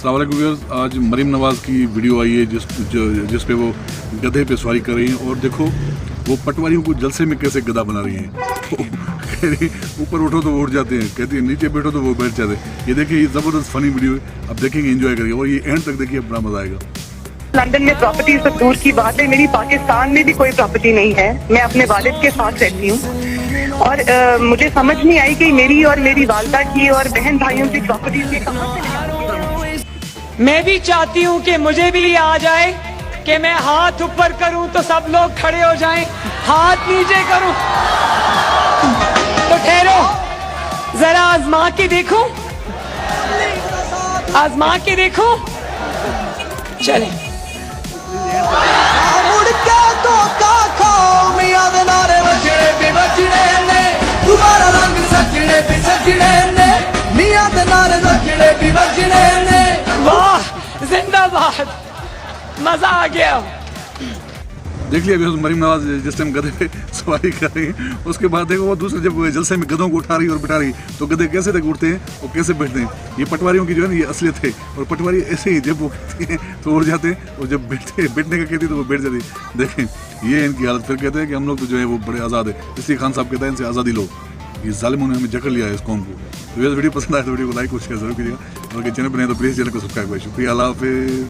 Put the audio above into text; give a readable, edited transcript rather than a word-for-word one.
अस्सलाम वालेकुम व्यूअर्स, आज मरीम नवाज़ की वीडियो आई है जिस पे वो गधे पे सवारी कर रही हैं और देखो वो पटवारियों को जलसे में कैसे गधा बना रही हैं। कह रही ऊपर उठो तो वो उठ जाते हैं, कहती है नीचे बैठो तो वो बैठ जाते हैं। ये देखिए, ये ज़बरदस्त फनी वीडियो है, अब देखेंगे, एंजॉय करिए और ये एंड तक देखिए, बड़ा मज़ा आएगा। लंदन में प्रॉपर्टी तो दूर की बात है, मेरी पाकिस्तान में भी कोई प्रॉपर्टी नहीं है। मैं अपने वालिद के साथ रहती हूँ और मुझे समझ नहीं आई कि मेरी और मेरी वालदा की और बहन भाइयों की प्रॉपर्टी से कहाँ से। मैं भी चाहती हूँ कि मुझे भी ये आ जाए कि मैं हाथ ऊपर करूँ तो सब लोग खड़े हो जाएं, हाथ नीचे करूँ तो ठहरो, जरा आजमा के देखो, आजमा के देखो, चले। वाह, जिंदाबाद, मजा आ गया। देख लिया मरीम नवाज जिस टाइम गधे पे सवारी कर रही है, उसके बाद देखो वो दूसरे जब जलसे में गधों को उठा रही और बिठा रही तो गधे कैसे तक उठते हैं और कैसे बैठते हैं। ये पटवारियों की जो है ना, ये असलियत है। और पटवारी ऐसे ही जब वो कहती हैं तो उड़ जाते हैं और जब बैठने का कहती है तो वो बैठ जाती है। देखें ये इनकी हालत। फिर कहते हैं कि हम लोग तो जो है वो बड़े आज़ाद है, इसलिए खान साहब कहते हैं इनसे आज़ादी लो। ये जालिमों ने हमें जकड़ लिया है इस कौम को। तो वीडियो पसंद आए तो वीडियो को लाइक और शेयर जरूर कीजिएगा और चैनल पर नहीं तो प्लीज़ चैनल को सब्सक्राइब करें। शुक्रिया, अल्लाह हाफिज़।